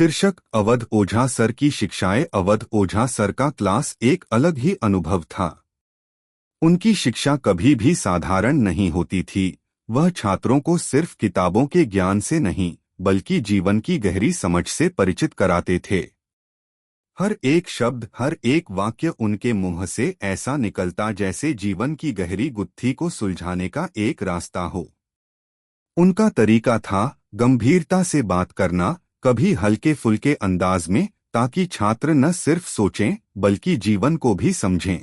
शीर्षक अवध ओझा सर की शिक्षाएं। अवध ओझा सर का क्लास एक अलग ही अनुभव था। उनकी शिक्षा कभी भी साधारण नहीं होती थी। वह छात्रों को सिर्फ किताबों के ज्ञान से नहीं बल्कि जीवन की गहरी समझ से परिचित कराते थे। हर एक शब्द, हर एक वाक्य उनके मुंह से ऐसा निकलता जैसे जीवन की गहरी गुत्थी को सुलझाने का एक रास्ता हो। उनका तरीका था गंभीरता से बात करना, कभी हल्के फुल्के अंदाज में, ताकि छात्र न सिर्फ सोचें बल्कि जीवन को भी समझें।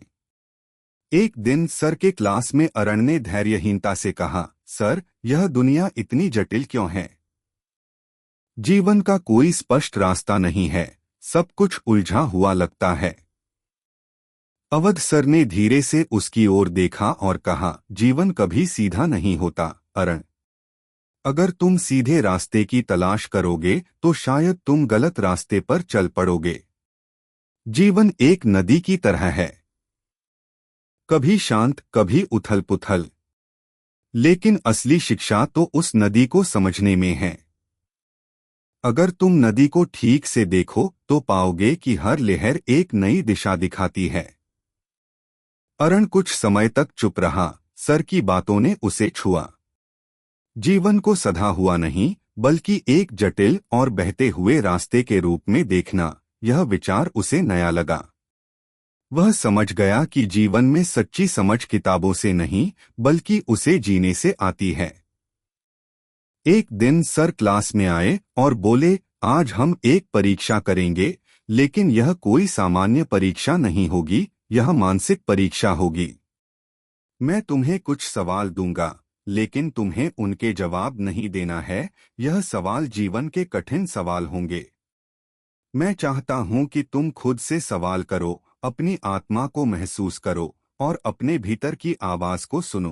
एक दिन सर के क्लास में अरण ने धैर्यहीनता से कहा, सर, यह दुनिया इतनी जटिल क्यों है? जीवन का कोई स्पष्ट रास्ता नहीं है, सब कुछ उलझा हुआ लगता है। अवध सर ने धीरे से उसकी ओर देखा और कहा, जीवन कभी सीधा नहीं होता अरण। अगर तुम सीधे रास्ते की तलाश करोगे तो शायद तुम गलत रास्ते पर चल पड़ोगे। जीवन एक नदी की तरह है, कभी शांत कभी उथल पुथल, लेकिन असली शिक्षा तो उस नदी को समझने में है। अगर तुम नदी को ठीक से देखो तो पाओगे कि हर लहर एक नई दिशा दिखाती है। अरण कुछ समय तक चुप रहा। सर की बातों ने उसे छुआ। जीवन को सधा हुआ नहीं बल्कि एक जटिल और बहते हुए रास्ते के रूप में देखना, यह विचार उसे नया लगा। वह समझ गया कि जीवन में सच्ची समझ किताबों से नहीं बल्कि उसे जीने से आती है। एक दिन सर क्लास में आए और बोले, आज हम एक परीक्षा करेंगे, लेकिन यह कोई सामान्य परीक्षा नहीं होगी, यह मानसिक परीक्षा होगी। मैं तुम्हें कुछ सवाल दूंगा, लेकिन तुम्हें उनके जवाब नहीं देना है। यह सवाल जीवन के कठिन सवाल होंगे। मैं चाहता हूं कि तुम खुद से सवाल करो, अपनी आत्मा को महसूस करो और अपने भीतर की आवाज को सुनो।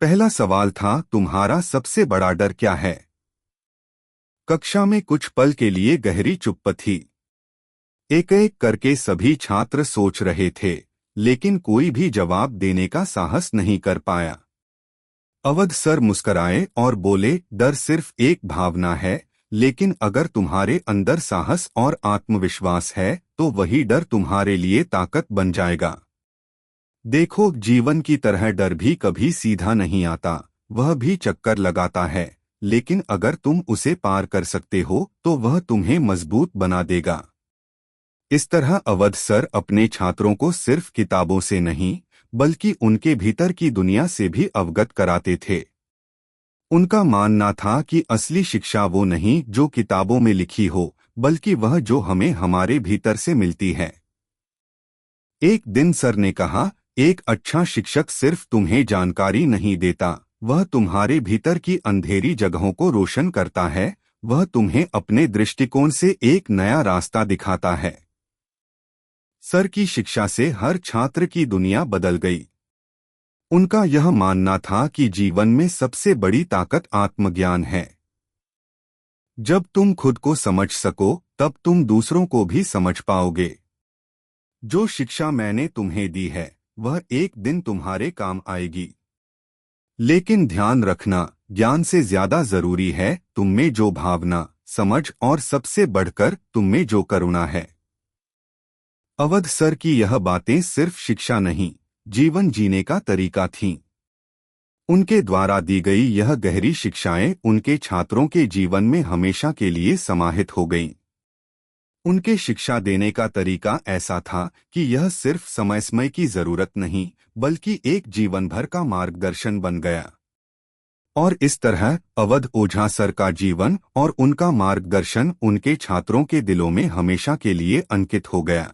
पहला सवाल था, तुम्हारा सबसे बड़ा डर क्या है? कक्षा में कुछ पल के लिए गहरी चुप्प थी। एक एक करके सभी छात्र सोच रहे थे, लेकिन कोई भी जवाब देने का साहस नहीं कर पाया। अवध सर मुस्कराए और बोले, डर सिर्फ एक भावना है, लेकिन अगर तुम्हारे अंदर साहस और आत्मविश्वास है तो वही डर तुम्हारे लिए ताकत बन जाएगा। देखो, जीवन की तरह डर भी कभी सीधा नहीं आता, वह भी चक्कर लगाता है, लेकिन अगर तुम उसे पार कर सकते हो तो वह तुम्हें मजबूत बना देगा। इस तरह अवध सर अपने छात्रों को सिर्फ किताबों से नहीं बल्कि उनके भीतर की दुनिया से भी अवगत कराते थे। उनका मानना था कि असली शिक्षा वो नहीं जो किताबों में लिखी हो, बल्कि वह जो हमें हमारे भीतर से मिलती है। एक दिन सर ने कहा, एक अच्छा शिक्षक सिर्फ तुम्हें जानकारी नहीं देता, वह तुम्हारे भीतर की अंधेरी जगहों को रोशन करता है, वह तुम्हें अपने दृष्टिकोण से एक नया रास्ता दिखाता है। सर की शिक्षा से हर छात्र की दुनिया बदल गई। उनका यह मानना था कि जीवन में सबसे बड़ी ताकत आत्मज्ञान है। जब तुम खुद को समझ सको तब तुम दूसरों को भी समझ पाओगे। जो शिक्षा मैंने तुम्हें दी है वह एक दिन तुम्हारे काम आएगी। लेकिन ध्यान रखना, ज्ञान से ज्यादा जरूरी है तुम में जो भावना, समझ और सबसे बढ़कर तुम में जो करुणा है। अवध सर की यह बातें सिर्फ शिक्षा नहीं, जीवन जीने का तरीका थीं। उनके द्वारा दी गई यह गहरी शिक्षाएं उनके छात्रों के जीवन में हमेशा के लिए समाहित हो गईं। उनके शिक्षा देने का तरीका ऐसा था कि यह सिर्फ समय की जरूरत नहीं बल्कि एक जीवन भर का मार्गदर्शन बन गया। और इस तरह अवध ओझा सर का जीवन और उनका मार्गदर्शन उनके छात्रों के दिलों में हमेशा के लिए अंकित हो गया।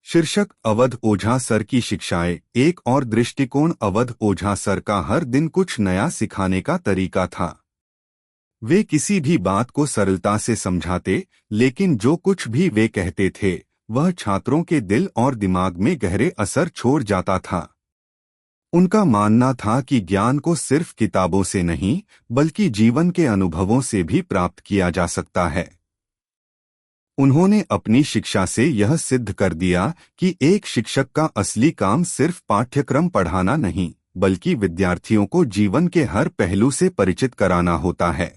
शीर्षक अवध ओझा सर की शिक्षाएं। एक और दृष्टिकोण। अवध ओझा सर का हर दिन कुछ नया सिखाने का तरीका था। वे किसी भी बात को सरलता से समझाते, लेकिन जो कुछ भी वे कहते थे वह छात्रों के दिल और दिमाग में गहरे असर छोड़ जाता था। उनका मानना था कि ज्ञान को सिर्फ किताबों से नहीं बल्कि जीवन के अनुभवों से भी प्राप्त किया जा सकता है। उन्होंने अपनी शिक्षा से यह सिद्ध कर दिया कि एक शिक्षक का असली काम सिर्फ पाठ्यक्रम पढ़ाना नहीं बल्कि विद्यार्थियों को जीवन के हर पहलू से परिचित कराना होता है।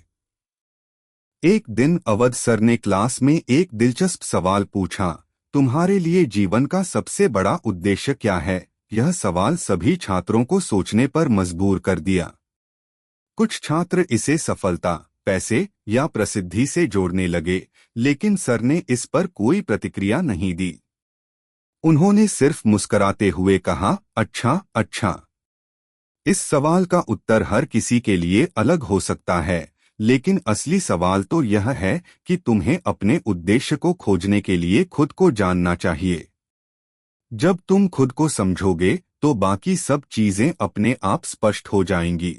एक दिन अवध सर ने क्लास में एक दिलचस्प सवाल पूछा, तुम्हारे लिए जीवन का सबसे बड़ा उद्देश्य क्या है? यह सवाल सभी छात्रों को सोचने पर मजबूर कर दिया। कुछ छात्र इसे सफलता, पैसे या प्रसिद्धि से जोड़ने लगे, लेकिन सर ने इस पर कोई प्रतिक्रिया नहीं दी। उन्होंने सिर्फ मुस्कुराते हुए कहा, अच्छा अच्छा। इस सवाल का उत्तर हर किसी के लिए अलग हो सकता है, लेकिन असली सवाल तो यह है कि तुम्हें अपने उद्देश्य को खोजने के लिए खुद को जानना चाहिए। जब तुम खुद को समझोगे तो बाकी सब चीजें अपने आप स्पष्ट हो जाएंगी।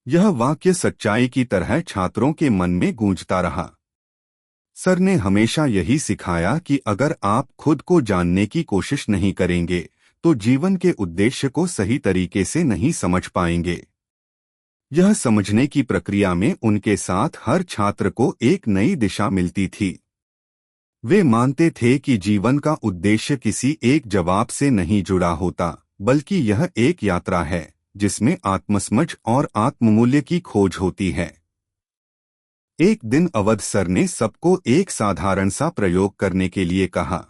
यह वाक्य सच्चाई की तरह छात्रों के मन में गूंजता रहा। सर ने हमेशा यही सिखाया कि अगर आप खुद को जानने की कोशिश नहीं करेंगे तो जीवन के उद्देश्य को सही तरीके से नहीं समझ पाएंगे। यह समझने की प्रक्रिया में उनके साथ हर छात्र को एक नई दिशा मिलती थी। वे मानते थे कि जीवन का उद्देश्य किसी एक जवाब से नहीं जुड़ा होता, बल्कि यह एक यात्रा है जिसमें आत्मसमझ और आत्ममूल्य की खोज होती है। एक दिन अवध सर ने सबको एक साधारण सा प्रयोग करने के लिए कहा।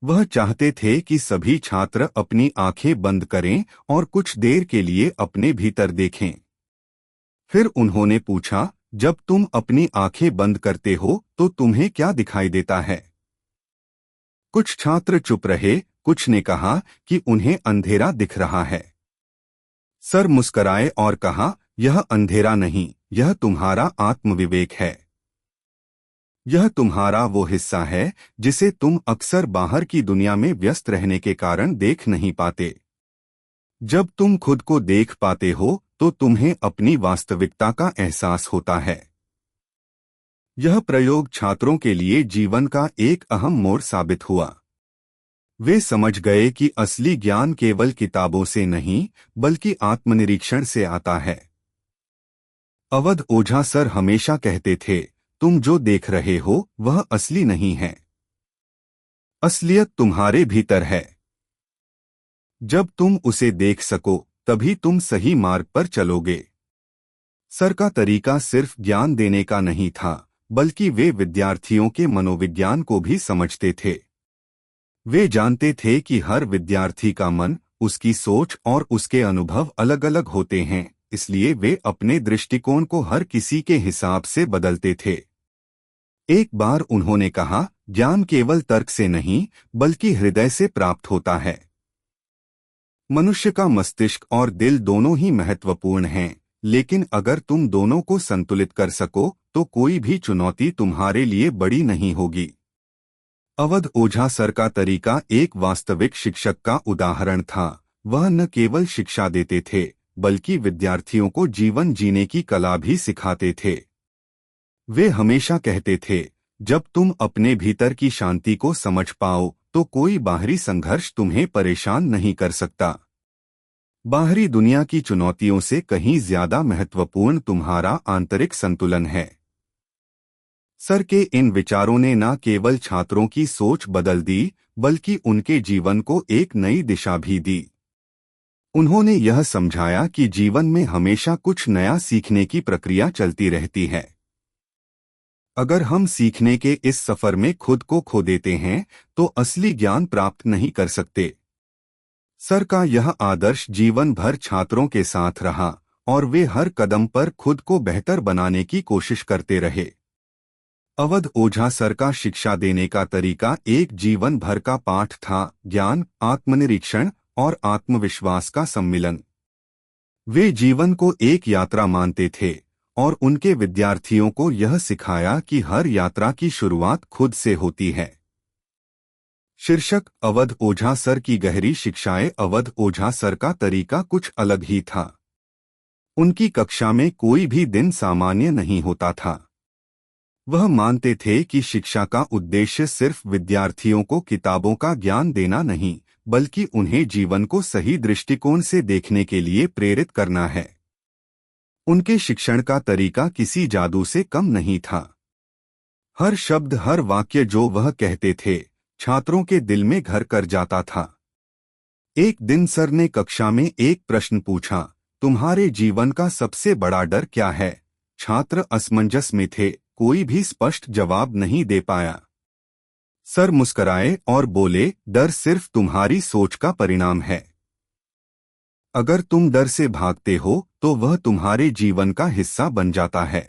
वह चाहते थे कि सभी छात्र अपनी आंखें बंद करें और कुछ देर के लिए अपने भीतर देखें। फिर उन्होंने पूछा, जब तुम अपनी आंखें बंद करते हो तो तुम्हें क्या दिखाई देता है? कुछ छात्र चुप रहे, कुछ ने कहा कि उन्हें अंधेरा दिख रहा है। सर मुस्कुराए और कहा, यह अंधेरा नहीं, यह तुम्हारा आत्मविवेक है। यह तुम्हारा वो हिस्सा है जिसे तुम अक्सर बाहर की दुनिया में व्यस्त रहने के कारण देख नहीं पाते। जब तुम खुद को देख पाते हो तो तुम्हें अपनी वास्तविकता का एहसास होता है। यह प्रयोग छात्रों के लिए जीवन का एक अहम मोड़ साबित हुआ। वे समझ गए कि असली ज्ञान केवल किताबों से नहीं, बल्कि आत्मनिरीक्षण से आता है। अवध ओझा सर हमेशा कहते थे, तुम जो देख रहे हो वह असली नहीं है। असलियत तुम्हारे भीतर है। जब तुम उसे देख सको तभी तुम सही मार्ग पर चलोगे। सर का तरीका सिर्फ ज्ञान देने का नहीं था, बल्कि वे विद्यार्थियों के मनोविज्ञान को भी समझते थे। वे जानते थे कि हर विद्यार्थी का मन, उसकी सोच और उसके अनुभव अलग अलग होते हैं, इसलिए वे अपने दृष्टिकोण को हर किसी के हिसाब से बदलते थे। एक बार उन्होंने कहा, ज्ञान केवल तर्क से नहीं, बल्कि हृदय से प्राप्त होता है। मनुष्य का मस्तिष्क और दिल दोनों ही महत्वपूर्ण हैं, लेकिन अगर तुम दोनों को संतुलित कर सको तो कोई भी चुनौती तुम्हारे लिए बड़ी नहीं होगी। अवध ओझा सर का तरीका एक वास्तविक शिक्षक का उदाहरण था। वह न केवल शिक्षा देते थे, बल्कि विद्यार्थियों को जीवन जीने की कला भी सिखाते थे। वे हमेशा कहते थे, जब तुम अपने भीतर की शांति को समझ पाओ तो कोई बाहरी संघर्ष तुम्हें परेशान नहीं कर सकता। बाहरी दुनिया की चुनौतियों से कहीं ज्यादा महत्वपूर्ण तुम्हारा आंतरिक संतुलन है। सर के इन विचारों ने न केवल छात्रों की सोच बदल दी, बल्कि उनके जीवन को एक नई दिशा भी दी। उन्होंने यह समझाया कि जीवन में हमेशा कुछ नया सीखने की प्रक्रिया चलती रहती है। अगर हम सीखने के इस सफर में खुद को खो देते हैं तो असली ज्ञान प्राप्त नहीं कर सकते। सर का यह आदर्श जीवन भर छात्रों के साथ रहा और वे हर कदम पर खुद को बेहतर बनाने की कोशिश करते रहे। अवध ओझा सर का शिक्षा देने का तरीका एक जीवन भर का पाठ था, ज्ञान, आत्मनिरीक्षण और आत्मविश्वास का सम्मिलन। वे जीवन को एक यात्रा मानते थे और उनके विद्यार्थियों को यह सिखाया कि हर यात्रा की शुरुआत खुद से होती है। शीर्षक, अवध ओझा सर की गहरी शिक्षाएं। अवध ओझा सर का तरीका कुछ अलग ही था। उनकी कक्षा में कोई भी दिन सामान्य नहीं होता था। वह मानते थे कि शिक्षा का उद्देश्य सिर्फ विद्यार्थियों को किताबों का ज्ञान देना नहीं, बल्कि उन्हें जीवन को सही दृष्टिकोण से देखने के लिए प्रेरित करना है। उनके शिक्षण का तरीका किसी जादू से कम नहीं था। हर शब्द, हर वाक्य जो वह कहते थे, छात्रों के दिल में घर कर जाता था। एक दिन सर ने कक्षा में एक प्रश्न पूछा, तुम्हारे जीवन का सबसे बड़ा डर क्या है? छात्र असमंजस में थे, कोई भी स्पष्ट जवाब नहीं दे पाया। सर मुस्कराए और बोले, डर सिर्फ तुम्हारी सोच का परिणाम है। अगर तुम डर से भागते हो तो वह तुम्हारे जीवन का हिस्सा बन जाता है,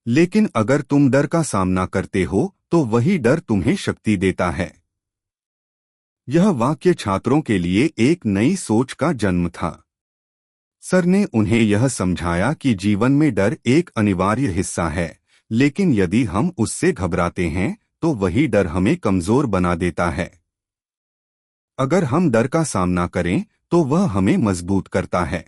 लेकिन अगर तुम डर का सामना करते हो तो वही डर तुम्हें शक्ति देता है। यह वाक्य छात्रों के लिए एक नई सोच का जन्म था। सर ने उन्हें यह समझाया कि जीवन में डर एक अनिवार्य हिस्सा है, लेकिन यदि हम उससे घबराते हैं तो वही डर हमें कमजोर बना देता है। अगर हम डर का सामना करें तो वह हमें मजबूत करता है।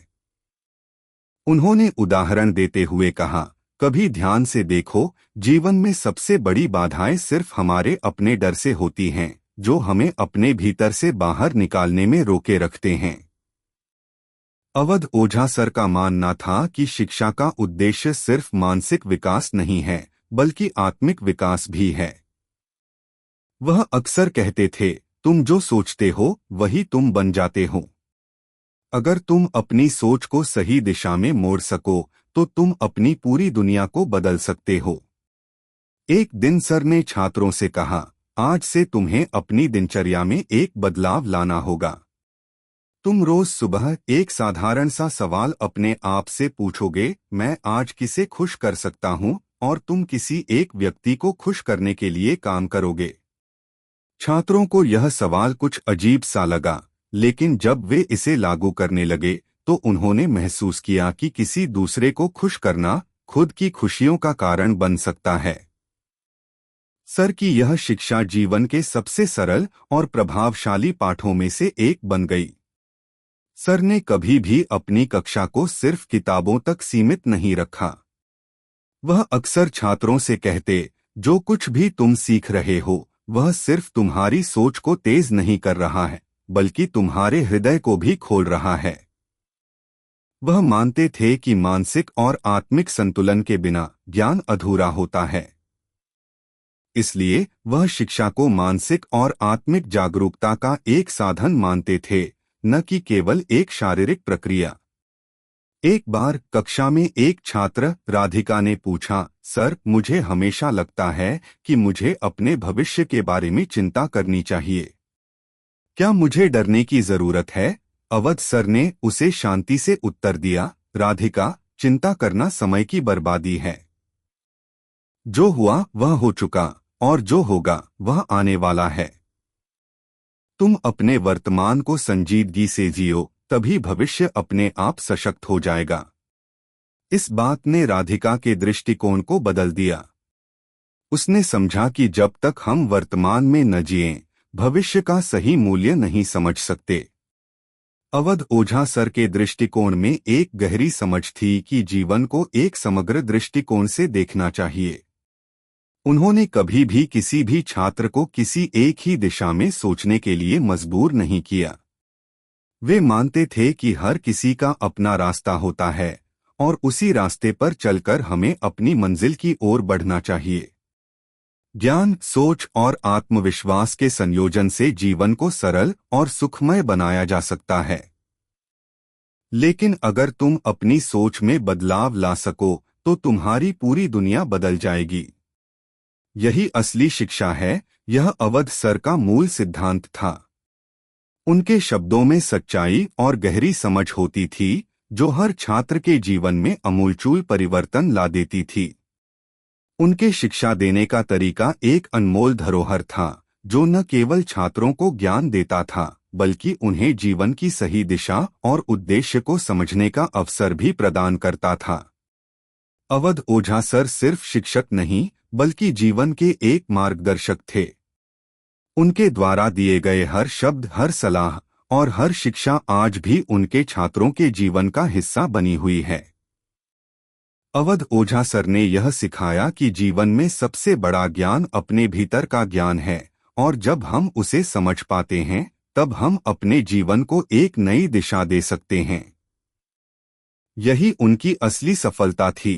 उन्होंने उदाहरण देते हुए कहा, कभी ध्यान से देखो, जीवन में सबसे बड़ी बाधाएं सिर्फ हमारे अपने डर से होती हैं, जो हमें अपने भीतर से बाहर निकालने में रोके रखते हैं। अवध ओझा सर का मानना था कि शिक्षा का उद्देश्य सिर्फ मानसिक विकास नहीं है, बल्कि आत्मिक विकास भी है। वह अक्सर कहते थे, तुम जो सोचते हो वही तुम बन जाते हो। अगर तुम अपनी सोच को सही दिशा में मोड़ सको तो तुम अपनी पूरी दुनिया को बदल सकते हो। एक दिन सर ने छात्रों से कहा, आज से तुम्हें अपनी दिनचर्या में एक बदलाव लाना होगा। तुम रोज सुबह एक साधारण सा सवाल अपने आप से पूछोगे, मैं आज किसे खुश कर सकता हूं, और तुम किसी एक व्यक्ति को खुश करने के लिए काम करोगे। छात्रों को यह सवाल कुछ अजीब सा लगा, लेकिन जब वे इसे लागू करने लगे तो उन्होंने महसूस किया कि किसी दूसरे को खुश करना खुद की खुशियों का कारण बन सकता है। सर की यह शिक्षा जीवन के सबसे सरल और प्रभावशाली पाठों में से एक बन गई। सर ने कभी भी अपनी कक्षा को सिर्फ किताबों तक सीमित नहीं रखा। वह अक्सर छात्रों से कहते, जो कुछ भी तुम सीख रहे हो वह सिर्फ तुम्हारी सोच को तेज नहीं कर रहा है, बल्कि तुम्हारे हृदय को भी खोल रहा है। वह मानते थे कि मानसिक और आत्मिक संतुलन के बिना ज्ञान अधूरा होता है। इसलिए वह शिक्षा को मानसिक और आत्मिक जागरूकता का एक साधन मानते थे, न कि केवल एक शारीरिक प्रक्रिया। एक बार कक्षा में एक छात्र राधिका ने पूछा, सर, मुझे हमेशा लगता है कि मुझे अपने भविष्य के बारे में चिंता करनी चाहिए। क्या मुझे डरने की जरूरत है? अवध सर ने उसे शांति से उत्तर दिया, राधिका, चिंता करना समय की बर्बादी है। जो हुआ वह हो चुका, और जो होगा वह आने वाला है। तुम अपने वर्तमान को संजीदगी से जियो, तभी भविष्य अपने आप सशक्त हो जाएगा। इस बात ने राधिका के दृष्टिकोण को बदल दिया। उसने समझा कि जब तक हम वर्तमान में न जिएं, भविष्य का सही मूल्य नहीं समझ सकते। अवध ओझा सर के दृष्टिकोण में एक गहरी समझ थी कि जीवन को एक समग्र दृष्टिकोण से देखना चाहिए। उन्होंने कभी भी किसी भी छात्र को किसी एक ही दिशा में सोचने के लिए मजबूर नहीं किया। वे मानते थे कि हर किसी का अपना रास्ता होता है, और उसी रास्ते पर चलकर हमें अपनी मंजिल की ओर बढ़ना चाहिए। ज्ञान, सोच और आत्मविश्वास के संयोजन से जीवन को सरल और सुखमय बनाया जा सकता है। लेकिन अगर तुम अपनी सोच में बदलाव ला सको तो तुम्हारी पूरी दुनिया बदल जाएगी। यही असली शिक्षा है। यह अवध सर का मूल सिद्धांत था। उनके शब्दों में सच्चाई और गहरी समझ होती थी, जो हर छात्र के जीवन में अमूलचूल परिवर्तन ला देती थी। उनके शिक्षा देने का तरीका एक अनमोल धरोहर था, जो न केवल छात्रों को ज्ञान देता था, बल्कि उन्हें जीवन की सही दिशा और उद्देश्य को समझने का अवसर भी प्रदान करता था। अवध ओझा सर सिर्फ शिक्षक नहीं, बल्कि जीवन के एक मार्गदर्शक थे। उनके द्वारा दिए गए हर शब्द, हर सलाह और हर शिक्षा आज भी उनके छात्रों के जीवन का हिस्सा बनी हुई है। अवध ओझा सर ने यह सिखाया कि जीवन में सबसे बड़ा ज्ञान अपने भीतर का ज्ञान है, और जब हम उसे समझ पाते हैं तब हम अपने जीवन को एक नई दिशा दे सकते हैं। यही उनकी असली सफलता थी।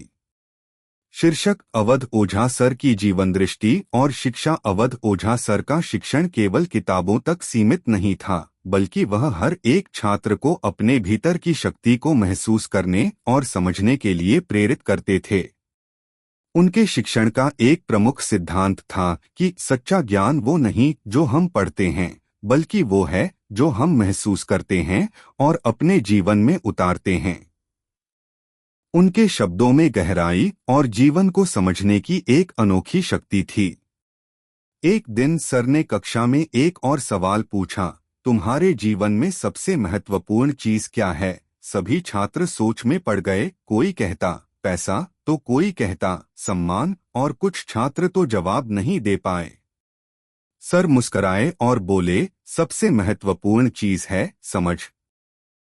शीर्षक: अवध ओझा सर की जीवन दृष्टि और शिक्षा। अवध ओझा सर का शिक्षण केवल किताबों तक सीमित नहीं था, बल्कि वह हर एक छात्र को अपने भीतर की शक्ति को महसूस करने और समझने के लिए प्रेरित करते थे। उनके शिक्षण का एक प्रमुख सिद्धांत था कि सच्चा ज्ञान वो नहीं जो हम पढ़ते हैं, बल्कि वो है जो हम महसूस करते हैं और अपने जीवन में उतारते हैं। उनके शब्दों में गहराई और जीवन को समझने की एक अनोखी शक्ति थी। एक दिन सर ने कक्षा में एक और सवाल पूछा, तुम्हारे जीवन में सबसे महत्वपूर्ण चीज क्या है? सभी छात्र सोच में पड़ गए। कोई कहता पैसा, तो कोई कहता सम्मान, और कुछ छात्र तो जवाब नहीं दे पाए। सर मुस्कराए और बोले, सबसे महत्वपूर्ण चीज है समझ।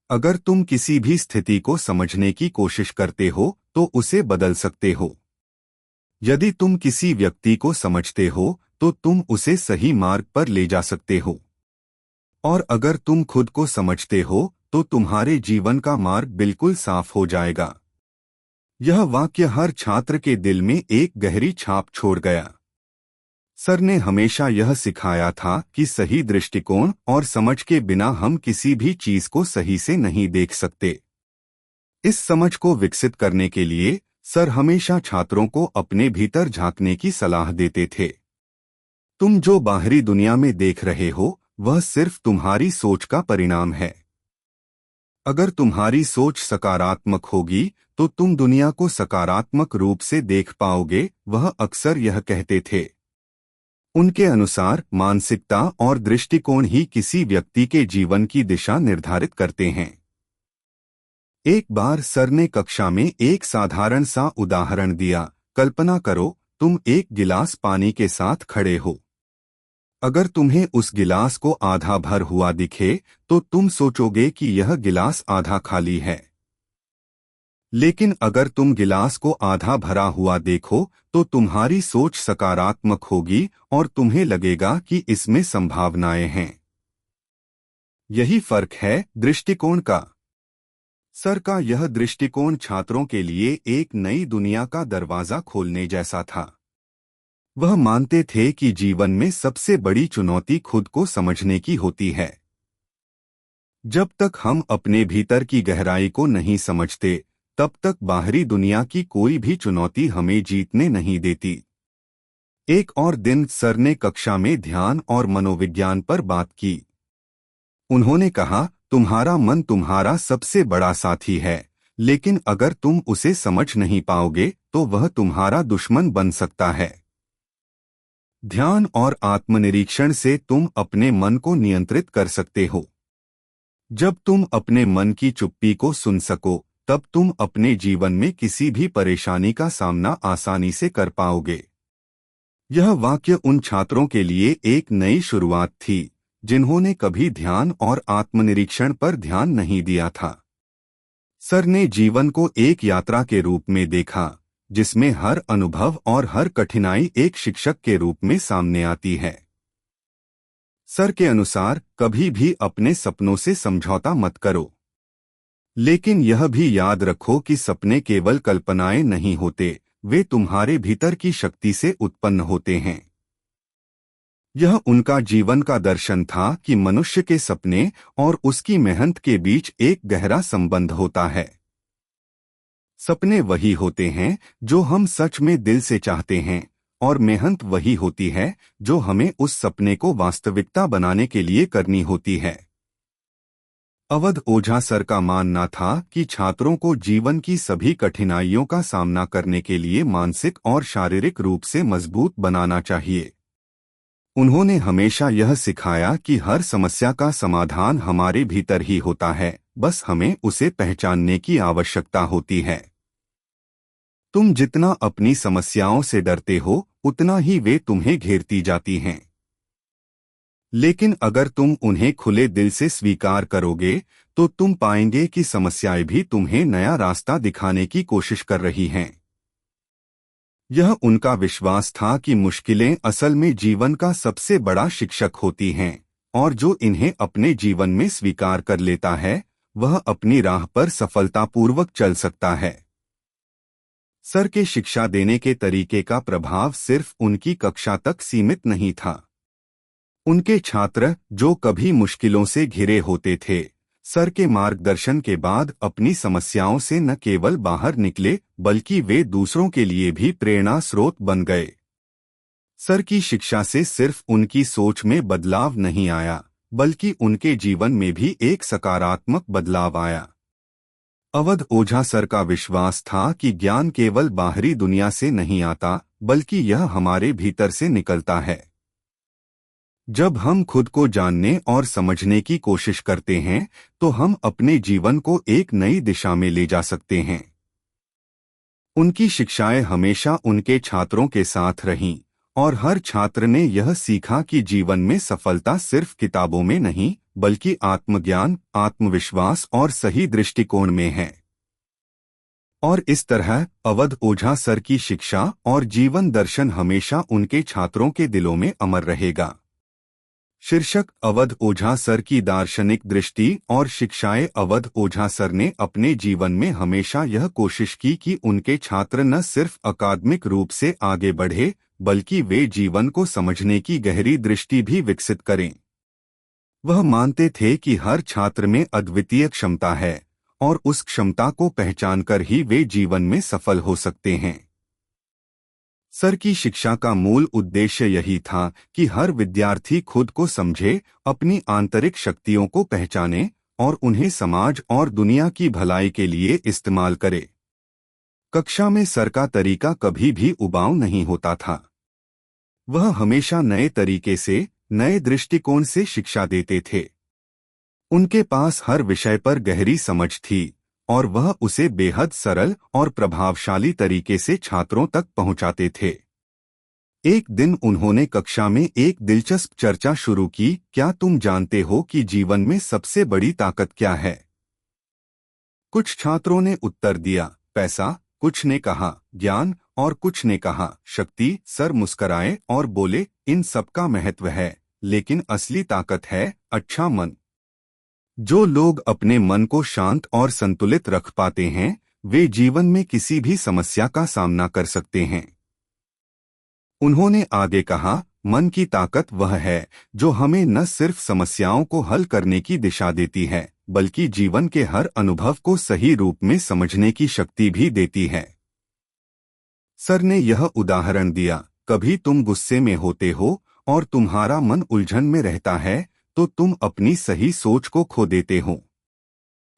अगर तुम किसी भी स्थिति को समझने की कोशिश करते हो तो उसे बदल सकते हो। यदि तुम किसी व्यक्ति को समझते हो तो तुम उसे सही मार्ग पर ले जा सकते हो। और अगर तुम खुद को समझते हो तो तुम्हारे जीवन का मार्ग बिल्कुल साफ हो जाएगा। यह वाक्य हर छात्र के दिल में एक गहरी छाप छोड़ गया। सर ने हमेशा यह सिखाया था कि सही दृष्टिकोण और समझ के बिना हम किसी भी चीज को सही से नहीं देख सकते। इस समझ को विकसित करने के लिए सर हमेशा छात्रों को अपने भीतर झांकने की सलाह देते थे। तुम जो बाहरी दुनिया में देख रहे हो वह सिर्फ तुम्हारी सोच का परिणाम है। अगर तुम्हारी सोच सकारात्मक होगी तो तुम दुनिया को सकारात्मक रूप से देख पाओगे। वह अक्सर यह कहते थे। उनके अनुसार मानसिकता और दृष्टिकोण ही किसी व्यक्ति के जीवन की दिशा निर्धारित करते हैं। एक बार सर ने कक्षा में एक साधारण सा उदाहरण दिया। कल्पना करो तुम एक गिलास पानी के साथ खड़े हो। अगर तुम्हें उस गिलास को आधा भर हुआ दिखे तो तुम सोचोगे कि यह गिलास आधा खाली है। लेकिन अगर तुम गिलास को आधा भरा हुआ देखो तो तुम्हारी सोच सकारात्मक होगी और तुम्हें लगेगा कि इसमें संभावनाएं हैं। यही फर्क है दृष्टिकोण का। सर का यह दृष्टिकोण छात्रों के लिए एक नई दुनिया का दरवाजा खोलने जैसा था। वह मानते थे कि जीवन में सबसे बड़ी चुनौती खुद को समझने की होती है। जब तक हम अपने भीतर की गहराई को नहीं समझते तब तक बाहरी दुनिया की कोई भी चुनौती हमें जीतने नहीं देती। एक और दिन सर ने कक्षा में ध्यान और मनोविज्ञान पर बात की। उन्होंने कहा, तुम्हारा मन तुम्हारा सबसे बड़ा साथी है, लेकिन अगर तुम उसे समझ नहीं पाओगे तो वह तुम्हारा दुश्मन बन सकता है। ध्यान और आत्मनिरीक्षण से तुम अपने मन को नियंत्रित कर सकते हो। जब तुम अपने मन की चुप्पी को सुन सको तब तुम अपने जीवन में किसी भी परेशानी का सामना आसानी से कर पाओगे। यह वाक्य उन छात्रों के लिए एक नई शुरुआत थी जिन्होंने कभी ध्यान और आत्मनिरीक्षण पर ध्यान नहीं दिया था। सर ने जीवन को एक यात्रा के रूप में देखा जिसमें हर अनुभव और हर कठिनाई एक शिक्षक के रूप में सामने आती है। सर के अनुसार कभी भी अपने सपनों से समझौता मत करो, लेकिन यह भी याद रखो कि सपने केवल कल्पनाएं नहीं होते, वे तुम्हारे भीतर की शक्ति से उत्पन्न होते हैं। यह उनका जीवन का दर्शन था कि मनुष्य के सपने और उसकी मेहनत के बीच एक गहरा संबंध होता है। सपने वही होते हैं जो हम सच में दिल से चाहते हैं, और मेहनत वही होती है जो हमें उस सपने को वास्तविकता बनाने के लिए करनी होती है। अवध ओझा सर का मानना था कि छात्रों को जीवन की सभी कठिनाइयों का सामना करने के लिए मानसिक और शारीरिक रूप से मजबूत बनाना चाहिए। उन्होंने हमेशा यह सिखाया कि हर समस्या का समाधान हमारे भीतर ही होता है, बस हमें उसे पहचानने की आवश्यकता होती है। तुम जितना अपनी समस्याओं से डरते हो उतना ही वे तुम्हें घेरती जाती हैं। लेकिन अगर तुम उन्हें खुले दिल से स्वीकार करोगे तो तुम पाएंगे कि समस्याएं भी तुम्हें नया रास्ता दिखाने की कोशिश कर रही हैं। यह उनका विश्वास था कि मुश्किलें असल में जीवन का सबसे बड़ा शिक्षक होती हैं, और जो इन्हें अपने जीवन में स्वीकार कर लेता है वह अपनी राह पर सफलतापूर्वक चल सकता है। सर के शिक्षा देने के तरीके का प्रभाव सिर्फ उनकी कक्षा तक सीमित नहीं था। उनके छात्र, जो कभी मुश्किलों से घिरे होते थे, सर के मार्गदर्शन के बाद अपनी समस्याओं से न केवल बाहर निकले बल्कि वे दूसरों के लिए भी प्रेरणा स्रोत बन गए। सर की शिक्षा से सिर्फ उनकी सोच में बदलाव नहीं आया, बल्कि उनके जीवन में भी एक सकारात्मक बदलाव आया। अवध ओझा सर का विश्वास था कि ज्ञान केवल बाहरी दुनिया से नहीं आता, बल्कि यह हमारे भीतर से निकलता है। जब हम खुद को जानने और समझने की कोशिश करते हैं, तो हम अपने जीवन को एक नई दिशा में ले जा सकते हैं। उनकी शिक्षाएं हमेशा उनके छात्रों के साथ रहीं, और हर छात्र ने यह सीखा कि जीवन में सफलता सिर्फ किताबों में नहीं, बल्कि आत्मज्ञान, आत्मविश्वास और सही दृष्टिकोण में है। और इस तरह अवध ओझा सर की शिक्षा और जीवन दर्शन हमेशा उनके छात्रों के दिलों में अमर रहेगा। शीर्षक: अवध ओझा सर की दार्शनिक दृष्टि और शिक्षाएं। अवध ओझा सर ने अपने जीवन में हमेशा यह कोशिश की कि उनके छात्र न सिर्फ अकादमिक रूप से आगे बढ़े, बल्कि वे जीवन को समझने की गहरी दृष्टि भी विकसित करें। वह मानते थे कि हर छात्र में अद्वितीय क्षमता है, और उस क्षमता को पहचानकर ही वे जीवन में सफल हो सकते हैं। सर की शिक्षा का मूल उद्देश्य यही था कि हर विद्यार्थी खुद को समझे, अपनी आंतरिक शक्तियों को पहचाने और उन्हें समाज और दुनिया की भलाई के लिए इस्तेमाल करे। कक्षा में सर का तरीका कभी भी उबाऊ नहीं होता था। वह हमेशा नए तरीके से, नए दृष्टिकोण से शिक्षा देते थे। उनके पास हर विषय पर गहरी समझ थी, और वह उसे बेहद सरल और प्रभावशाली तरीके से छात्रों तक पहुंचाते थे। एक दिन उन्होंने कक्षा में एक दिलचस्प चर्चा शुरू की। क्या तुम जानते हो कि जीवन में सबसे बड़ी ताकत क्या है? कुछ छात्रों ने उत्तर दिया, पैसा। कुछ ने कहा ज्ञान, और कुछ ने कहा शक्ति। सर मुस्कराए और बोले, इन सबका महत्व है, लेकिन असली ताकत है अच्छा मन। जो लोग अपने मन को शांत और संतुलित रख पाते हैं, वे जीवन में किसी भी समस्या का सामना कर सकते हैं। उन्होंने आगे कहा, मन की ताकत वह है जो हमें न सिर्फ समस्याओं को हल करने की दिशा देती है, बल्कि जीवन के हर अनुभव को सही रूप में समझने की शक्ति भी देती है। सर ने यह उदाहरण दिया, कभी तुम गुस्से में होते हो और तुम्हारा मन उलझन में रहता है, तो तुम अपनी सही सोच को खो देते हो।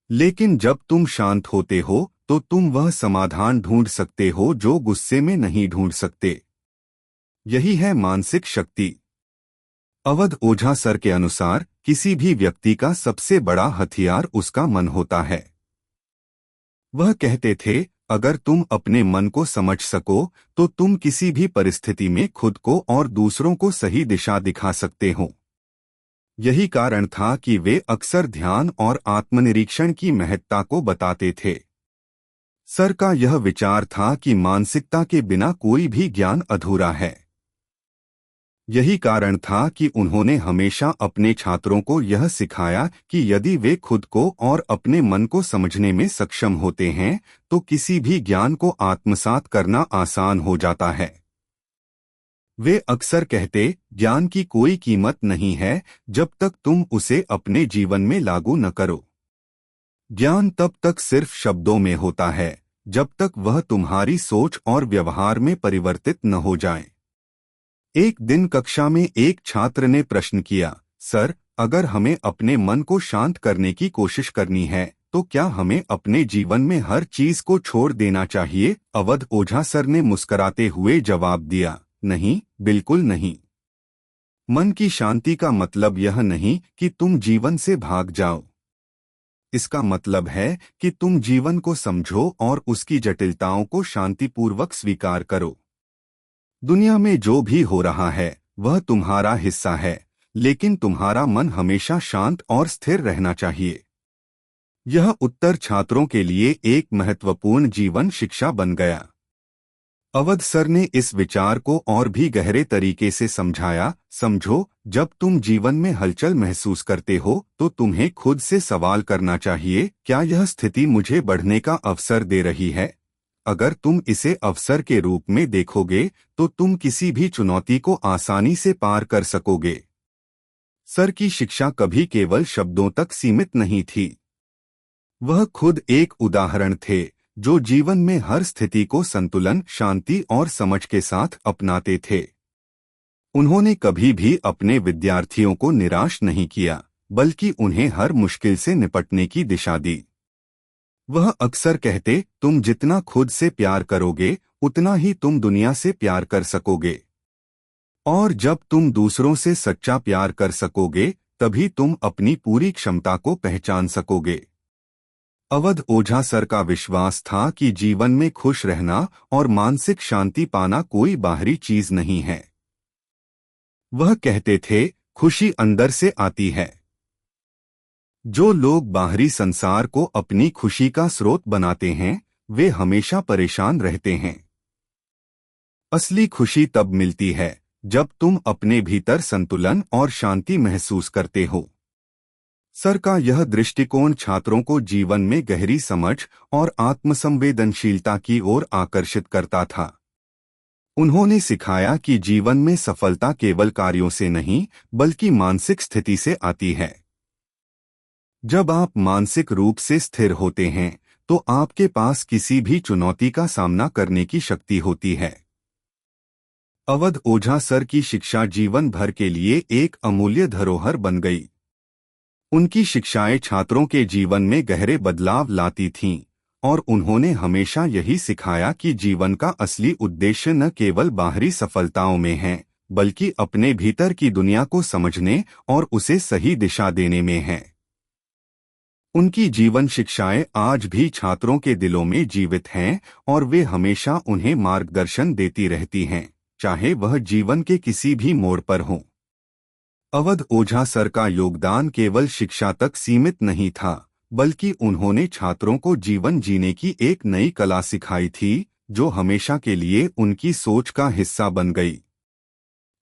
लेकिन जब तुम शांत होते हो, तो तुम वह समाधान ढूंढ सकते हो जो गुस्से में नहीं ढूंढ सकते। यही है मानसिक शक्ति। अवध ओझा सर के अनुसार किसी भी व्यक्ति का सबसे बड़ा हथियार उसका मन होता है। वह कहते थे, अगर तुम अपने मन को समझ सको, तो तुम किसी भी परिस्थिति में खुद को और दूसरों को सही दिशा दिखा सकते हो। यही कारण था कि वे अक्सर ध्यान और आत्मनिरीक्षण की महत्ता को बताते थे। सर का यह विचार था कि मानसिकता के बिना कोई भी ज्ञान अधूरा है। यही कारण था कि उन्होंने हमेशा अपने छात्रों को यह सिखाया कि यदि वे खुद को और अपने मन को समझने में सक्षम होते हैं, तो किसी भी ज्ञान को आत्मसात करना आसान हो जाता है। वे अक्सर कहते, ज्ञान की कोई कीमत नहीं है जब तक तुम उसे अपने जीवन में लागू न करो। ज्ञान तब तक सिर्फ शब्दों में होता है, जब तक वह तुम्हारी सोच और व्यवहार में परिवर्तित न हो जाए। एक दिन कक्षा में एक छात्र ने प्रश्न किया, सर, अगर हमें अपने मन को शांत करने की कोशिश करनी है, तो क्या हमें अपने जीवन में हर चीज को छोड़ देना चाहिए? अवध ओझा सर ने मुस्कुराते हुए जवाब दिया, नहीं, बिल्कुल नहीं। मन की शांति का मतलब यह नहीं कि तुम जीवन से भाग जाओ। इसका मतलब है कि तुम जीवन को समझो और उसकी जटिलताओं को शांतिपूर्वक स्वीकार करो। दुनिया में जो भी हो रहा है, वह तुम्हारा हिस्सा है, लेकिन तुम्हारा मन हमेशा शांत और स्थिर रहना चाहिए। यह उत्तर छात्रों के लिए एक महत्वपूर्ण जीवन शिक्षा बन गया। अवध सर ने इस विचार को और भी गहरे तरीके से समझाया, समझो, जब तुम जीवन में हलचल महसूस करते हो, तो तुम्हें खुद से सवाल करना चाहिए, क्या यह स्थिति मुझे बढ़ने का अवसर दे रही है? अगर तुम इसे अवसर के रूप में देखोगे, तो तुम किसी भी चुनौती को आसानी से पार कर सकोगे। सर की शिक्षा कभी केवल शब्दों तक सीमित नहीं थी। वह खुद एक उदाहरण थे जो जीवन में हर स्थिति को संतुलन, शांति और समझ के साथ अपनाते थे। उन्होंने कभी भी अपने विद्यार्थियों को निराश नहीं किया, बल्कि उन्हें हर मुश्किल से निपटने की दिशा दी। वह अक्सर कहते, तुम जितना खुद से प्यार करोगे उतना ही तुम दुनिया से प्यार कर सकोगे, और जब तुम दूसरों से सच्चा प्यार कर सकोगे तभी तुम अपनी पूरी क्षमता को पहचान सकोगे। अवध ओझा सर का विश्वास था कि जीवन में खुश रहना और मानसिक शांति पाना कोई बाहरी चीज नहीं है। वह कहते थे, खुशी अंदर से आती है। जो लोग बाहरी संसार को अपनी खुशी का स्रोत बनाते हैं वे हमेशा परेशान रहते हैं। असली खुशी तब मिलती है जब तुम अपने भीतर संतुलन और शांति महसूस करते हो। सर का यह दृष्टिकोण छात्रों को जीवन में गहरी समझ और आत्मसंवेदनशीलता की ओर आकर्षित करता था। उन्होंने सिखाया कि जीवन में सफलता केवल कार्यों से नहीं बल्कि मानसिक स्थिति से आती है। जब आप मानसिक रूप से स्थिर होते हैं तो आपके पास किसी भी चुनौती का सामना करने की शक्ति होती है। अवध ओझा सर की शिक्षा जीवन भर के लिए एक अमूल्य धरोहर बन गई। उनकी शिक्षाएं छात्रों के जीवन में गहरे बदलाव लाती थीं और उन्होंने हमेशा यही सिखाया कि जीवन का असली उद्देश्य न केवल बाहरी सफलताओं में है बल्कि अपने भीतर की दुनिया को समझने और उसे सही दिशा देने में है। उनकी जीवन शिक्षाएं आज भी छात्रों के दिलों में जीवित हैं और वे हमेशा उन्हें मार्गदर्शन देती रहती हैं, चाहे वह जीवन के किसी भी मोड़ पर हो। अवध ओझा सर का योगदान केवल शिक्षा तक सीमित नहीं था, बल्कि उन्होंने छात्रों को जीवन जीने की एक नई कला सिखाई थी जो हमेशा के लिए उनकी सोच का हिस्सा बन गई।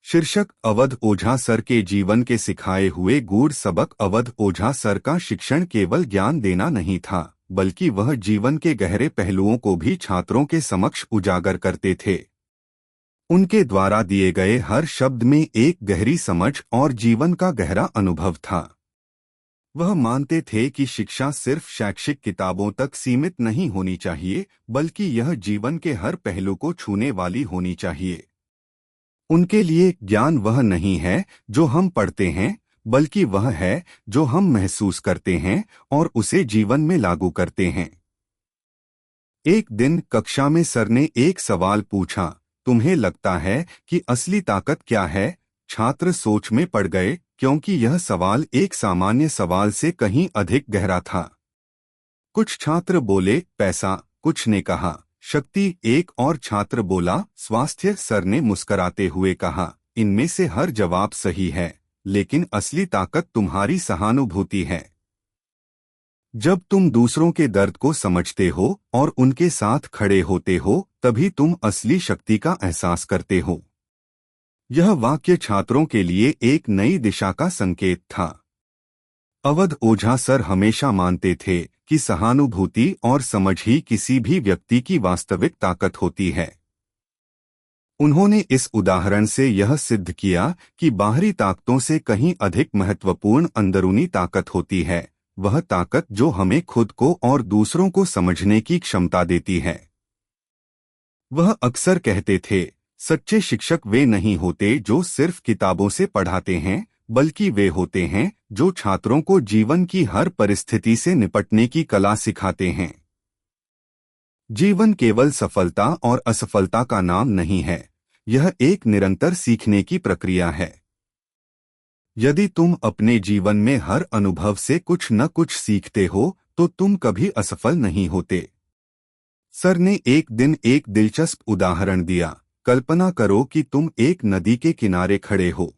शीर्षक, अवध ओझा सर के जीवन के सिखाए हुए गूढ़ सबक। अवध ओझा सर का शिक्षण केवल ज्ञान देना नहीं था, बल्कि वह जीवन के गहरे पहलुओं को भी छात्रों के समक्ष उजागर करते थे। उनके द्वारा दिए गए हर शब्द में एक गहरी समझ और जीवन का गहरा अनुभव था। वह मानते थे कि शिक्षा सिर्फ शैक्षिक किताबों तक सीमित नहीं होनी चाहिए, बल्कि यह जीवन के हर पहलू को छूने वाली होनी चाहिए। उनके लिए ज्ञान वह नहीं है जो हम पढ़ते हैं, बल्कि वह है जो हम महसूस करते हैं और उसे जीवन में लागू करते हैं। एक दिन कक्षा में सर ने एक सवाल पूछा, तुम्हें लगता है कि असली ताकत क्या है? छात्र सोच में पड़ गए, क्योंकि यह सवाल एक सामान्य सवाल से कहीं अधिक गहरा था। कुछ छात्र बोले, पैसा। कुछ ने कहा, शक्ति। एक और छात्र बोला, स्वास्थ्य। सर ने मुस्कराते हुए कहा, इनमें से हर जवाब सही है, लेकिन असली ताकत तुम्हारी सहानुभूति है। जब तुम दूसरों के दर्द को समझते हो और उनके साथ खड़े होते हो, तभी तुम असली शक्ति का एहसास करते हो। यह वाक्य छात्रों के लिए एक नई दिशा का संकेत था। अवध ओझा सर हमेशा मानते थे कि सहानुभूति और समझ ही किसी भी व्यक्ति की वास्तविक ताकत होती है। उन्होंने इस उदाहरण से यह सिद्ध किया कि बाहरी ताकतों से कहीं अधिक महत्वपूर्ण अंदरूनी ताकत होती है, वह ताकत जो हमें खुद को और दूसरों को समझने की क्षमता देती है। वह अक्सर कहते थे, सच्चे शिक्षक वे नहीं होते जो सिर्फ किताबों से पढ़ाते हैं, बल्कि वे होते हैं जो छात्रों को जीवन की हर परिस्थिति से निपटने की कला सिखाते हैं। जीवन केवल सफलता और असफलता का नाम नहीं है, यह एक निरंतर सीखने की प्रक्रिया है। यदि तुम अपने जीवन में हर अनुभव से कुछ न कुछ सीखते हो, तो तुम कभी असफल नहीं होते। सर ने एक दिन एक दिलचस्प उदाहरण दिया। कल्पना करो कि तुम एक नदी के किनारे खड़े हो।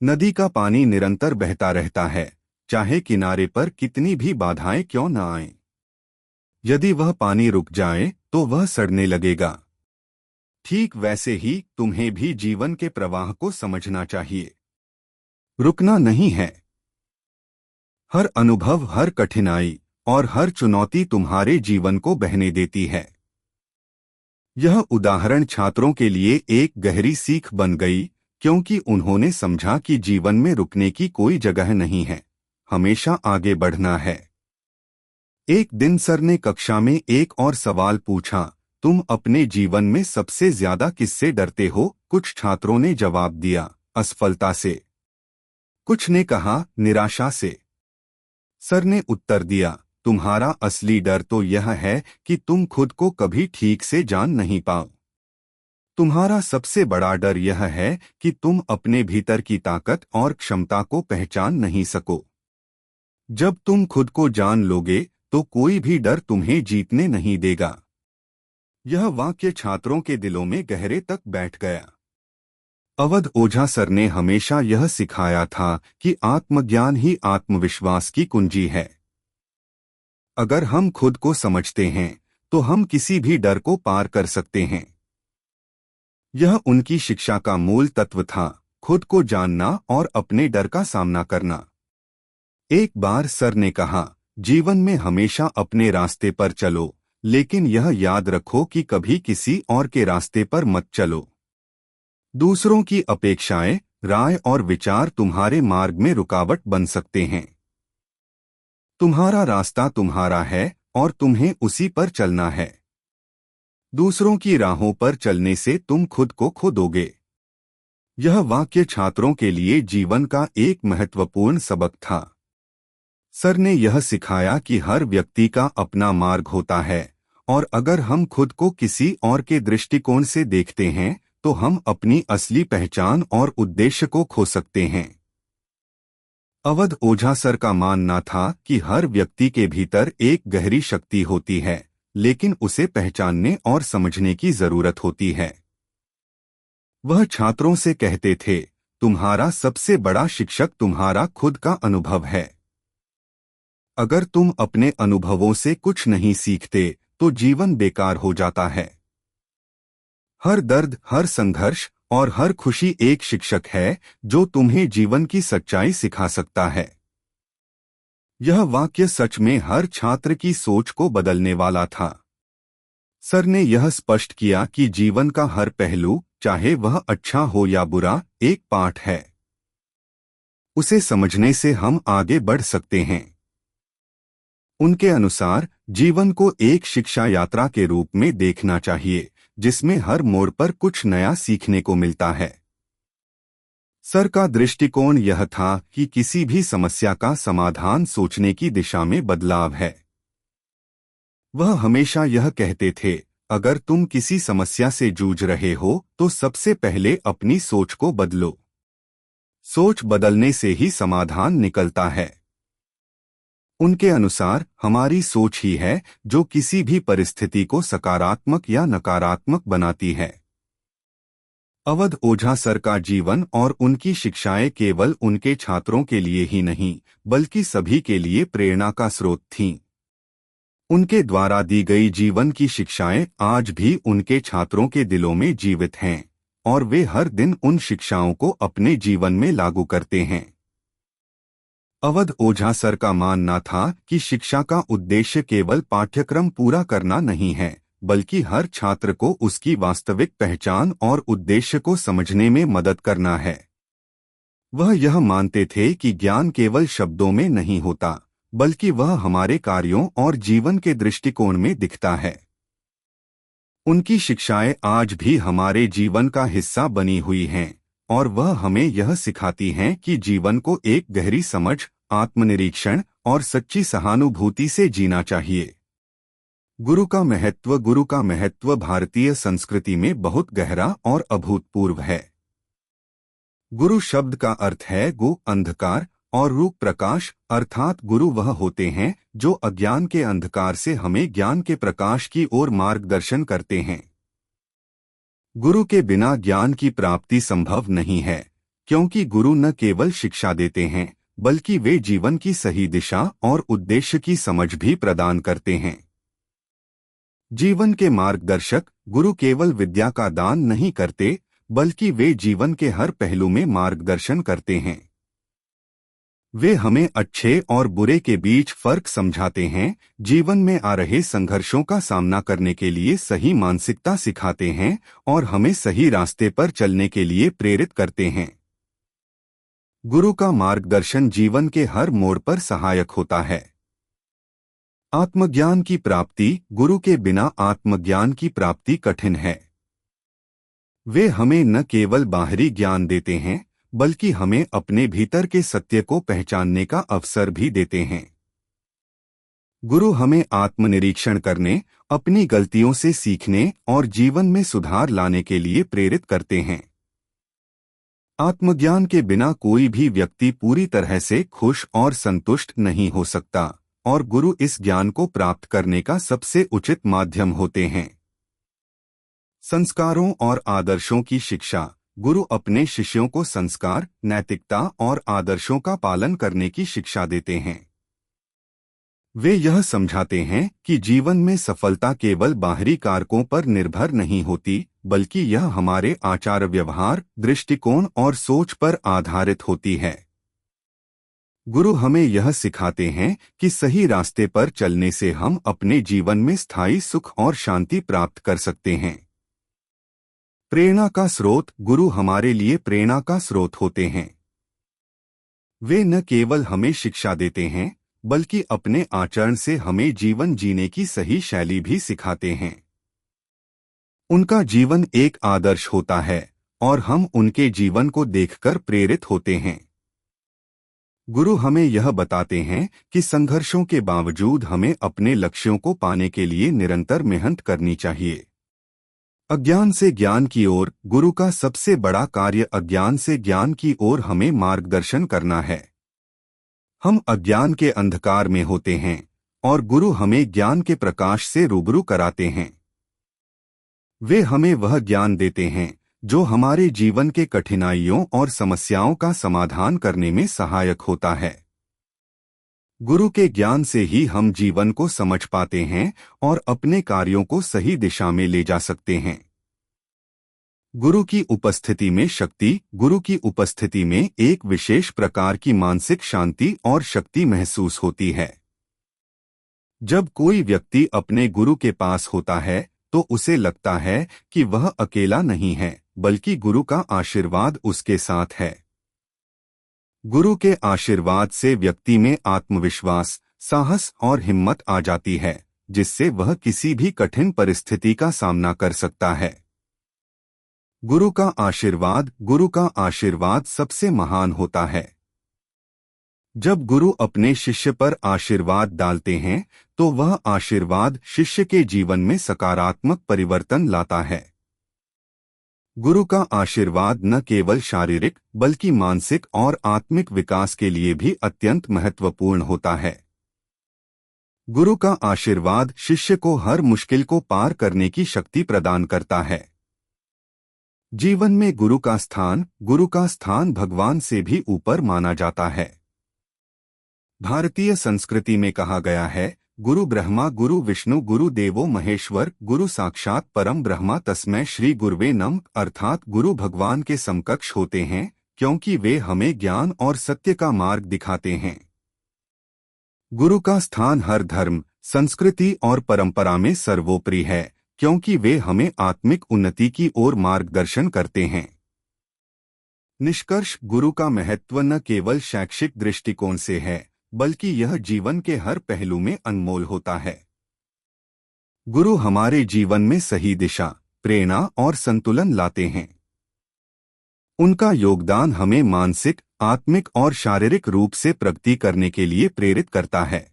नदी का पानी निरंतर बहता रहता है, चाहे किनारे पर कितनी भी बाधाएं क्यों न आएं। यदि वह पानी रुक जाए तो वह सड़ने लगेगा। ठीक वैसे ही तुम्हें भी जीवन के प्रवाह को समझना चाहिए। रुकना नहीं है। हर अनुभव, हर कठिनाई और हर चुनौती तुम्हारे जीवन को बहने देती है। यह उदाहरण छात्रों के लिए एक गहरी सीख बन गई क्योंकि उन्होंने समझा कि जीवन में रुकने की कोई जगह नहीं है, हमेशा आगे बढ़ना है। एक दिन सर ने कक्षा में एक और सवाल पूछा, तुम अपने जीवन में सबसे ज्यादा किससे डरते हो? कुछ छात्रों ने जवाब दिया, असफलता से। कुछ ने कहा, निराशा से। सर ने उत्तर दिया, तुम्हारा असली डर तो यह है कि तुम खुद को कभी ठीक से जान नहीं पाओ। तुम्हारा सबसे बड़ा डर यह है कि तुम अपने भीतर की ताकत और क्षमता को पहचान नहीं सको। जब तुम खुद को जान लोगे तो कोई भी डर तुम्हें जीतने नहीं देगा। यह वाक्य छात्रों के दिलों में गहरे तक बैठ गया। अवध ओझा सर ने हमेशा यह सिखाया था कि आत्मज्ञान ही आत्मविश्वास की कुंजी है। अगर हम खुद को समझते हैं तो हम किसी भी डर को पार कर सकते हैं। यह उनकी शिक्षा का मूल तत्व था, खुद को जानना और अपने डर का सामना करना। एक बार सर ने कहा, जीवन में हमेशा अपने रास्ते पर चलो, लेकिन यह याद रखो कि कभी किसी और के रास्ते पर मत चलो। दूसरों की अपेक्षाएं, राय और विचार तुम्हारे मार्ग में रुकावट बन सकते हैं। तुम्हारा रास्ता तुम्हारा है और तुम्हें उसी पर चलना है। दूसरों की राहों पर चलने से तुम खुद को खो दोगे। यह वाक्य छात्रों के लिए जीवन का एक महत्वपूर्ण सबक था। सर ने यह सिखाया कि हर व्यक्ति का अपना मार्ग होता है और अगर हम खुद को किसी और के दृष्टिकोण से देखते हैं तो हम अपनी असली पहचान और उद्देश्य को खो सकते हैं। अवध ओझा सर का मानना था कि हर व्यक्ति के भीतर एक गहरी शक्ति होती है, लेकिन उसे पहचानने और समझने की जरूरत होती है। वह छात्रों से कहते थे, तुम्हारा सबसे बड़ा शिक्षक तुम्हारा खुद का अनुभव है। अगर तुम अपने अनुभवों से कुछ नहीं सीखते तो जीवन बेकार हो जाता है। हर दर्द, हर संघर्ष और हर खुशी एक शिक्षक है जो तुम्हें जीवन की सच्चाई सिखा सकता है। यह वाक्य सच में हर छात्र की सोच को बदलने वाला था। सर ने यह स्पष्ट किया कि जीवन का हर पहलू, चाहे वह अच्छा हो या बुरा, एक पाठ है। उसे समझने से हम आगे बढ़ सकते हैं। उनके अनुसार जीवन को एक शिक्षा यात्रा के रूप में देखना चाहिए, जिसमें हर मोड़ पर कुछ नया सीखने को मिलता है। सर का दृष्टिकोण यह था कि किसी भी समस्या का समाधान सोचने की दिशा में बदलाव है। वह हमेशा यह कहते थे, अगर तुम किसी समस्या से जूझ रहे हो तो सबसे पहले अपनी सोच को बदलो। सोच बदलने से ही समाधान निकलता है। उनके अनुसार हमारी सोच ही है जो किसी भी परिस्थिति को सकारात्मक या नकारात्मक बनाती है। अवध ओझा सर का जीवन और उनकी शिक्षाएं केवल उनके छात्रों के लिए ही नहीं, बल्कि सभी के लिए प्रेरणा का स्रोत थीं। उनके द्वारा दी गई जीवन की शिक्षाएं आज भी उनके छात्रों के दिलों में जीवित हैं और वे हर दिन उन शिक्षाओं को अपने जीवन में लागू करते हैं। अवध ओझा सर का मानना था कि शिक्षा का उद्देश्य केवल पाठ्यक्रम पूरा करना नहीं है, बल्कि हर छात्र को उसकी वास्तविक पहचान और उद्देश्य को समझने में मदद करना है। वह यह मानते थे कि ज्ञान केवल शब्दों में नहीं होता, बल्कि वह हमारे कार्यों और जीवन के दृष्टिकोण में दिखता है। उनकी शिक्षाएं आज भी हमारे जीवन का हिस्सा बनी हुई हैं और वह हमें यह सिखाती हैं कि जीवन को एक गहरी समझ, आत्मनिरीक्षण और सच्ची सहानुभूति से जीना चाहिए। गुरु का महत्व भारतीय संस्कृति में बहुत गहरा और अभूतपूर्व है। गुरु शब्द का अर्थ है गु अंधकार और रूप प्रकाश, अर्थात गुरु वह होते हैं जो अज्ञान के अंधकार से हमें ज्ञान के प्रकाश की ओर मार्गदर्शन करते हैं। गुरु के बिना ज्ञान की प्राप्ति संभव नहीं है, क्योंकि गुरु न केवल शिक्षा देते हैं, बल्कि वे जीवन की सही दिशा और उद्देश्य की समझ भी प्रदान करते हैं। जीवन के मार्गदर्शक गुरु केवल विद्या का दान नहीं करते, बल्कि वे जीवन के हर पहलू में मार्गदर्शन करते हैं। वे हमें अच्छे और बुरे के बीच फर्क समझाते हैं, जीवन में आ रहे संघर्षों का सामना करने के लिए सही मानसिकता सिखाते हैं और हमें सही रास्ते पर चलने के लिए प्रेरित करते हैं। गुरु का मार्गदर्शन जीवन के हर मोड़ पर सहायक होता है। आत्मज्ञान की प्राप्ति। गुरु के बिना आत्मज्ञान की प्राप्ति कठिन है। वे हमें न केवल बाहरी ज्ञान देते हैं, बल्कि हमें अपने भीतर के सत्य को पहचानने का अवसर भी देते हैं। गुरु हमें आत्मनिरीक्षण करने, अपनी गलतियों से सीखने और जीवन में सुधार लाने के लिए प्रेरित करते हैं। आत्मज्ञान के बिना कोई भी व्यक्ति पूरी तरह से खुश और संतुष्ट नहीं हो सकता, और गुरु इस ज्ञान को प्राप्त करने का सबसे उचित माध्यम होते हैं। संस्कारों और आदर्शों की शिक्षा। गुरु अपने शिष्यों को संस्कार, नैतिकता और आदर्शों का पालन करने की शिक्षा देते हैं। वे यह समझाते हैं कि जीवन में सफलता केवल बाहरी कारकों पर निर्भर नहीं होती, बल्कि यह हमारे आचार व्यवहार, दृष्टिकोण और सोच पर आधारित होती है। गुरु हमें यह सिखाते हैं कि सही रास्ते पर चलने से हम अपने जीवन में स्थायी सुख और शांति प्राप्त कर सकते हैं। प्रेरणा का स्रोत। गुरु हमारे लिए प्रेरणा का स्रोत होते हैं। वे न केवल हमें शिक्षा देते हैं, बल्कि अपने आचरण से हमें जीवन जीने की सही शैली भी सिखाते हैं। उनका जीवन एक आदर्श होता है और हम उनके जीवन को देखकर प्रेरित होते हैं। गुरु हमें यह बताते हैं कि संघर्षों के बावजूद हमें अपने लक्ष्यों को पाने के लिए निरंतर मेहनत करनी चाहिए। अज्ञान से ज्ञान की ओर। गुरु का सबसे बड़ा कार्य अज्ञान से ज्ञान की ओर हमें मार्गदर्शन करना है। हम अज्ञान के अंधकार में होते हैं और गुरु हमें ज्ञान के प्रकाश से रूबरू कराते हैं। वे हमें वह ज्ञान देते हैं जो हमारे जीवन के कठिनाइयों और समस्याओं का समाधान करने में सहायक होता है। गुरु के ज्ञान से ही हम जीवन को समझ पाते हैं और अपने कार्यों को सही दिशा में ले जा सकते हैं। गुरु की उपस्थिति में शक्ति। गुरु की उपस्थिति में एक विशेष प्रकार की मानसिक शांति और शक्ति महसूस होती है। जब कोई व्यक्ति अपने गुरु के पास होता है तो उसे लगता है कि वह अकेला नहीं है, बल्कि गुरु का आशीर्वाद उसके साथ है। गुरु के आशीर्वाद से व्यक्ति में आत्मविश्वास, साहस और हिम्मत आ जाती है, जिससे वह किसी भी कठिन परिस्थिति का सामना कर सकता है। गुरु का आशीर्वाद। गुरु का आशीर्वाद सबसे महान होता है। जब गुरु अपने शिष्य पर आशीर्वाद डालते हैं तो वह आशीर्वाद शिष्य के जीवन में सकारात्मक परिवर्तन लाता है। गुरु का आशीर्वाद न केवल शारीरिक बल्कि मानसिक और आत्मिक विकास के लिए भी अत्यंत महत्वपूर्ण होता है। गुरु का आशीर्वाद शिष्य को हर मुश्किल को पार करने की शक्ति प्रदान करता है। जीवन में गुरु का स्थान भगवान से भी ऊपर माना जाता है। भारतीय संस्कृति में कहा गया है, गुरु ब्रह्मा गुरु विष्णु गुरु देवो महेश्वर, गुरु साक्षात परम ब्रह्मा तस्मै श्री गुरुवे नमः, अर्थात गुरु भगवान के समकक्ष होते हैं, क्योंकि वे हमें ज्ञान और सत्य का मार्ग दिखाते हैं। गुरु का स्थान हर धर्म, संस्कृति और परंपरा में सर्वोपरि है, क्योंकि वे हमें आत्मिक उन्नति की ओर मार्गदर्शन करते हैं। निष्कर्ष। गुरु का महत्व न केवल शैक्षिक दृष्टिकोण से है, बल्कि यह जीवन के हर पहलू में अनमोल होता है। गुरु हमारे जीवन में सही दिशा, प्रेरणा और संतुलन लाते हैं। उनका योगदान हमें मानसिक, आत्मिक और शारीरिक रूप से प्रगति करने के लिए प्रेरित करता है।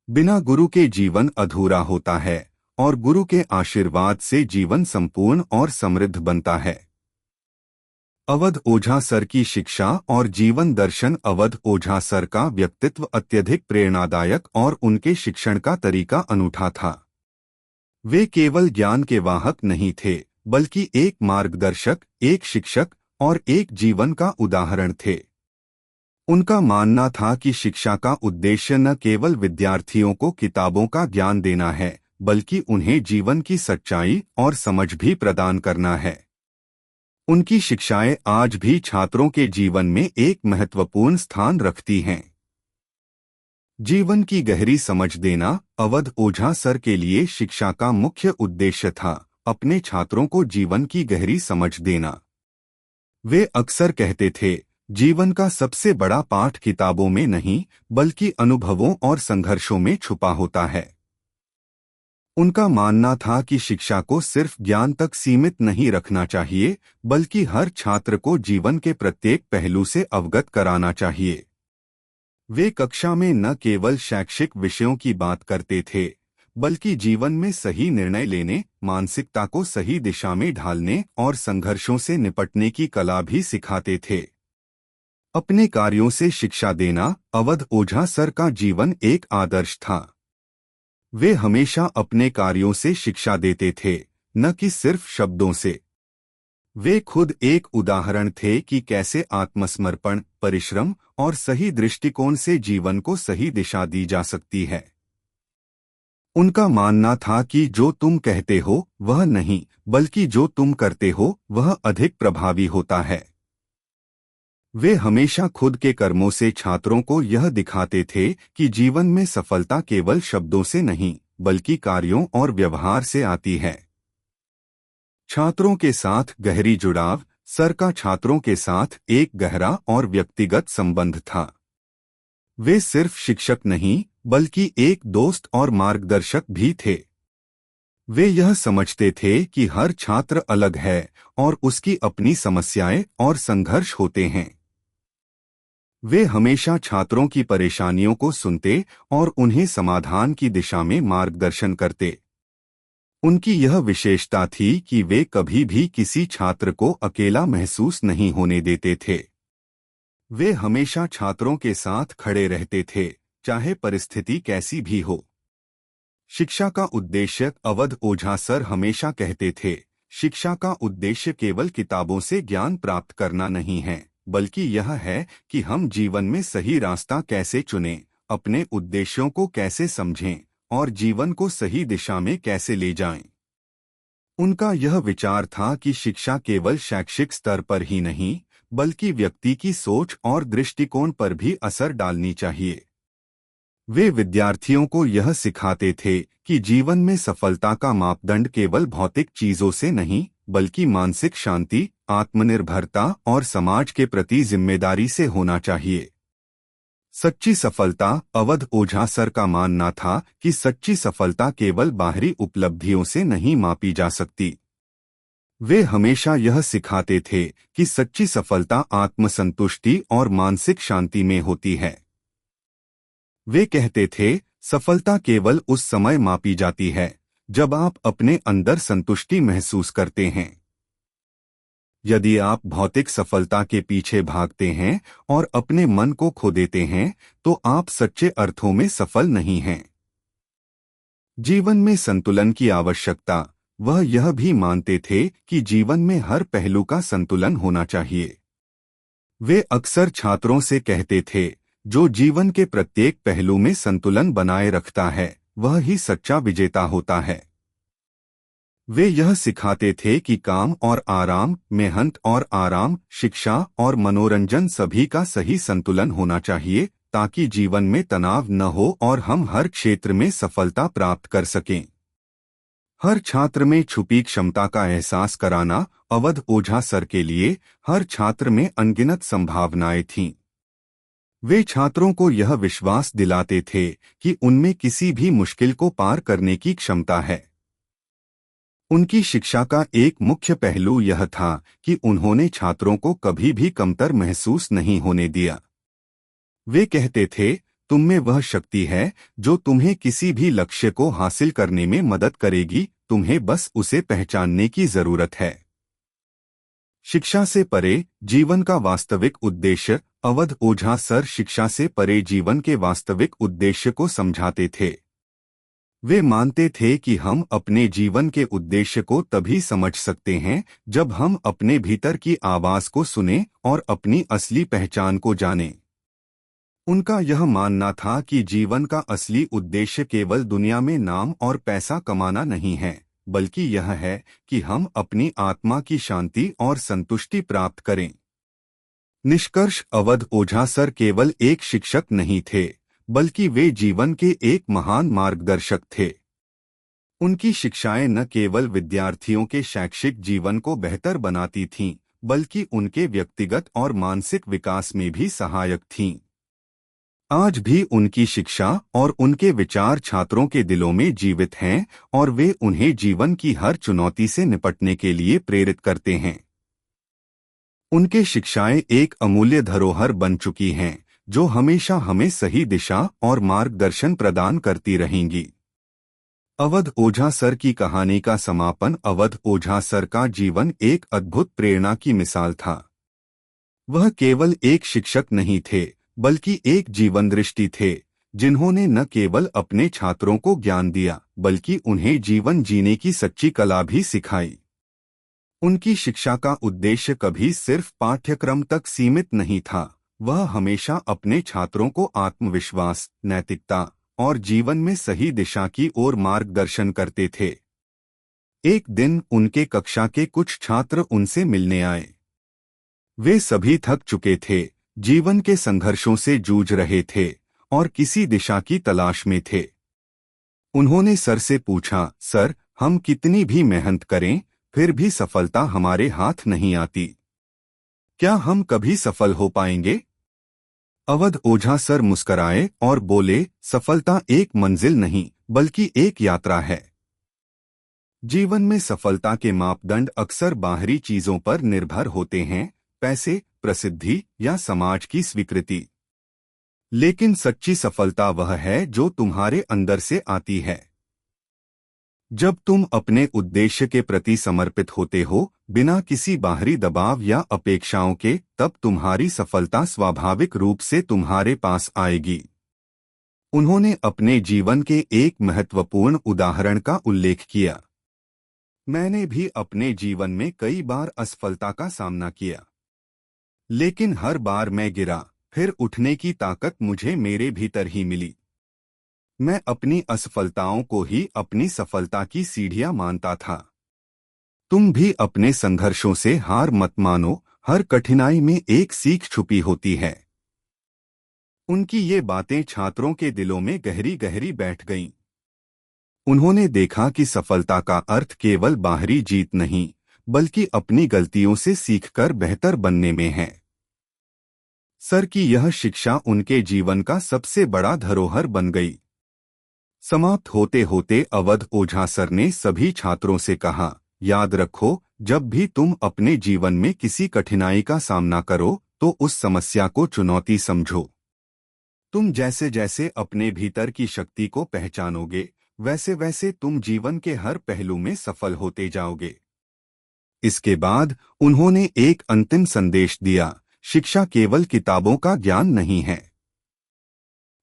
बिना गुरु के जीवन अधूरा होता है और गुरु के आशीर्वाद से जीवन संपूर्ण और समृद्ध बनता है। अवध ओझा सर की शिक्षा और जीवन दर्शन। अवध ओझा सर का व्यक्तित्व अत्यधिक प्रेरणादायक और उनके शिक्षण का तरीका अनूठा था। वे केवल ज्ञान के वाहक नहीं थे, बल्कि एक मार्गदर्शक, एक शिक्षक और एक जीवन का उदाहरण थे। उनका मानना था कि शिक्षा का उद्देश्य न केवल विद्यार्थियों को किताबों का ज्ञान देना है, बल्कि उन्हें जीवन की सच्चाई और समझ भी प्रदान करना है। उनकी शिक्षाएं आज भी छात्रों के जीवन में एक महत्वपूर्ण स्थान रखती हैं। जीवन की गहरी समझ देना अवध ओझा सर के लिए शिक्षा का मुख्य उद्देश्य था, अपने छात्रों को जीवन की गहरी समझ देना। वे अक्सर कहते थे, जीवन का सबसे बड़ा पाठ किताबों में नहीं, बल्कि अनुभवों और संघर्षों में छुपा होता है। उनका मानना था कि शिक्षा को सिर्फ ज्ञान तक सीमित नहीं रखना चाहिए, बल्कि हर छात्र को जीवन के प्रत्येक पहलू से अवगत कराना चाहिए। वे कक्षा में न केवल शैक्षिक विषयों की बात करते थे, बल्कि जीवन में सही निर्णय लेने, मानसिकता को सही दिशा में ढालने और संघर्षों से निपटने की कला भी सिखाते थे। अपने कार्यों से शिक्षा देना अवध ओझा सर का जीवन एक आदर्श था। वे हमेशा अपने कार्यों से शिक्षा देते थे, न कि सिर्फ शब्दों से। वे खुद एक उदाहरण थे कि कैसे आत्मसमर्पण, परिश्रम और सही दृष्टिकोण से जीवन को सही दिशा दी जा सकती है। उनका मानना था कि जो तुम कहते हो वह नहीं, बल्कि जो तुम करते हो वह अधिक प्रभावी होता है। वे हमेशा खुद के कर्मों से छात्रों को यह दिखाते थे कि जीवन में सफलता केवल शब्दों से नहीं, बल्कि कार्यों और व्यवहार से आती है। छात्रों के साथ गहरी जुड़ाव सर का छात्रों के साथ एक गहरा और व्यक्तिगत संबंध था। वे सिर्फ शिक्षक नहीं, बल्कि एक दोस्त और मार्गदर्शक भी थे। वे यह समझते थे कि हर छात्र अलग है और उसकी अपनी समस्याएं और संघर्ष होते हैं। वे हमेशा छात्रों की परेशानियों को सुनते और उन्हें समाधान की दिशा में मार्गदर्शन करते। उनकी यह विशेषता थी कि वे कभी भी किसी छात्र को अकेला महसूस नहीं होने देते थे। वे हमेशा छात्रों के साथ खड़े रहते थे, चाहे परिस्थिति कैसी भी हो। शिक्षा का उद्देश्य अवध ओझा सर हमेशा कहते थे, शिक्षा का उद्देश्य केवल किताबों से ज्ञान प्राप्त करना नहीं है, बल्कि यह है कि हम जीवन में सही रास्ता कैसे चुनें, अपने उद्देश्यों को कैसे समझें और जीवन को सही दिशा में कैसे ले जाएं। उनका यह विचार था कि शिक्षा केवल शैक्षिक स्तर पर ही नहीं, बल्कि व्यक्ति की सोच और दृष्टिकोण पर भी असर डालनी चाहिए। वे विद्यार्थियों को यह सिखाते थे कि जीवन में सफलता का मापदंड केवल भौतिक चीजों से नहीं, बल्कि मानसिक शांति, आत्मनिर्भरता और समाज के प्रति जिम्मेदारी से होना चाहिए। सच्ची सफलता अवध ओझा सर का मानना था कि सच्ची सफलता केवल बाहरी उपलब्धियों से नहीं मापी जा सकती। वे हमेशा यह सिखाते थे कि सच्ची सफलता आत्मसंतुष्टि और मानसिक शांति में होती है। वे कहते थे, सफलता केवल उस समय मापी जाती है जब आप अपने अंदर संतुष्टि महसूस करते हैं। यदि आप भौतिक सफलता के पीछे भागते हैं और अपने मन को खो देते हैं, तो आप सच्चे अर्थों में सफल नहीं हैं। जीवन में संतुलन की आवश्यकता वह यह भी मानते थे कि जीवन में हर पहलू का संतुलन होना चाहिए। वे अक्सर छात्रों से कहते थे, जो जीवन के प्रत्येक पहलू में संतुलन बनाए रखता है, वह ही सच्चा विजेता होता है। वे यह सिखाते थे कि काम और आराम, मेहनत और आराम, शिक्षा और मनोरंजन सभी का सही संतुलन होना चाहिए, ताकि जीवन में तनाव न हो और हम हर क्षेत्र में सफलता प्राप्त कर सकें। हर छात्र में छुपी क्षमता का एहसास कराना अवध ओझा सर के लिए हर छात्र में अनगिनत संभावनाएं थीं। वे छात्रों को यह विश्वास दिलाते थे कि उनमें किसी भी मुश्किल को पार करने की क्षमता है। उनकी शिक्षा का एक मुख्य पहलू यह था कि उन्होंने छात्रों को कभी भी कमतर महसूस नहीं होने दिया। वे कहते थे, तुम में वह शक्ति है जो तुम्हें किसी भी लक्ष्य को हासिल करने में मदद करेगी, तुम्हें बस उसे पहचानने की जरूरत है। शिक्षा से परे जीवन का वास्तविक उद्देश्य अवध ओझा सर शिक्षा से परे जीवन के वास्तविक उद्देश्य को समझाते थे। वे मानते थे कि हम अपने जीवन के उद्देश्य को तभी समझ सकते हैं जब हम अपने भीतर की आवाज को सुनें और अपनी असली पहचान को जानें। उनका यह मानना था कि जीवन का असली उद्देश्य केवल दुनिया में नाम और पैसा कमाना नहीं है, बल्कि यह है कि हम अपनी आत्मा की शांति और संतुष्टि प्राप्त करें। निष्कर्ष, अवध ओझा सर केवल एक शिक्षक नहीं थे, बल्कि वे जीवन के एक महान मार्गदर्शक थे। उनकी शिक्षाएं न केवल विद्यार्थियों के शैक्षिक जीवन को बेहतर बनाती थीं, बल्कि उनके व्यक्तिगत और मानसिक विकास में भी सहायक थीं। आज भी उनकी शिक्षा और उनके विचार छात्रों के दिलों में जीवित हैं और वे उन्हें जीवन की हर चुनौती से निपटने के लिए प्रेरित करते हैं। उनके शिक्षाएं एक अमूल्य धरोहर बन चुकी हैं, जो हमेशा हमें सही दिशा और मार्गदर्शन प्रदान करती रहेंगी। अवध ओझा सर की कहानी का समापन। अवध ओझा सर का जीवन एक अद्भुत प्रेरणा की मिसाल था। वह केवल एक शिक्षक नहीं थे, बल्कि एक जीवन दृष्टि थे, जिन्होंने न केवल अपने छात्रों को ज्ञान दिया, बल्कि उन्हें जीवन जीने की सच्ची कला भी सिखाई। उनकी शिक्षा का उद्देश्य कभी सिर्फ पाठ्यक्रम तक सीमित नहीं था। वह हमेशा अपने छात्रों को आत्मविश्वास, नैतिकता और जीवन में सही दिशा की ओर मार्गदर्शन करते थे। एक दिन उनके कक्षा के कुछ छात्र उनसे मिलने आए। वे सभी थक चुके थे, जीवन के संघर्षों से जूझ रहे थे और किसी दिशा की तलाश में थे। उन्होंने सर से पूछा, सर, हम कितनी भी मेहनत करें, फिर भी सफलता हमारे हाथ नहीं आती। क्या हम कभी सफल हो पाएंगे? अवध ओझा सर मुस्कराए और बोले, सफलता एक मंजिल नहीं, बल्कि एक यात्रा है। जीवन में सफलता के मापदंड अक्सर बाहरी चीजों पर निर्भर होते हैं, पैसे, प्रसिद्धि या समाज की स्वीकृति। लेकिन सच्ची सफलता वह है जो तुम्हारे अंदर से आती है। जब तुम अपने उद्देश्य के प्रति समर्पित होते हो, बिना किसी बाहरी दबाव या अपेक्षाओं के, तब तुम्हारी सफलता स्वाभाविक रूप से तुम्हारे पास आएगी। उन्होंने अपने जीवन के एक महत्वपूर्ण उदाहरण का उल्लेख किया। मैंने भी अपने जीवन में कई बार असफलता का सामना किया, लेकिन हर बार मैं गिरा, फिर उठने की ताकत मुझे मेरे भीतर ही मिली। मैं अपनी असफलताओं को ही अपनी सफलता की सीढ़ियां मानता था। तुम भी अपने संघर्षों से हार मत मानो, हर कठिनाई में एक सीख छुपी होती है। उनकी ये बातें छात्रों के दिलों में गहरी गहरी बैठ गईं। उन्होंने देखा कि सफलता का अर्थ केवल बाहरी जीत नहीं, बल्कि अपनी गलतियों से सीखकर बेहतर बनने में है। सर की यह शिक्षा उनके जीवन का सबसे बड़ा धरोहर बन गई। समाप्त होते होते अवध ओझा सर ने सभी छात्रों से कहा, याद रखो, जब भी तुम अपने जीवन में किसी कठिनाई का सामना करो, तो उस समस्या को चुनौती समझो। तुम जैसे जैसे अपने भीतर की शक्ति को पहचानोगे, वैसे वैसे तुम जीवन के हर पहलू में सफल होते जाओगे। इसके बाद उन्होंने एक अंतिम संदेश दिया, शिक्षा केवल किताबों का ज्ञान नहीं है।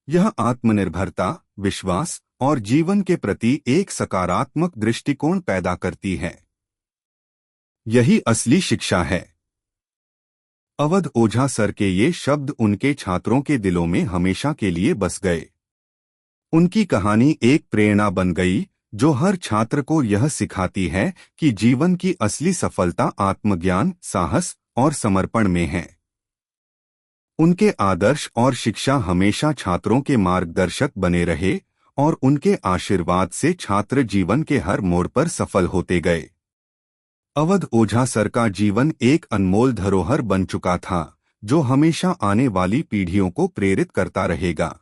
यह आत्मनिर्भरता, विश्वास और जीवन के प्रति एक सकारात्मक दृष्टिकोण पैदा करती है। यही असली शिक्षा है। अवध ओझा सर के ये शब्द उनके छात्रों के दिलों में हमेशा के लिए बस गए। उनकी कहानी एक प्रेरणा बन गई, जो हर छात्र को यह सिखाती है कि जीवन की असली सफलता आत्मज्ञान, साहस और समर्पण में है। उनके आदर्श और शिक्षा हमेशा छात्रों के मार्गदर्शक बने रहे और उनके आशीर्वाद से छात्र जीवन के हर मोड़ पर सफल होते गए। अवध ओझा सर का जीवन एक अनमोल धरोहर बन चुका था, जो हमेशा आने वाली पीढ़ियों को प्रेरित करता रहेगा।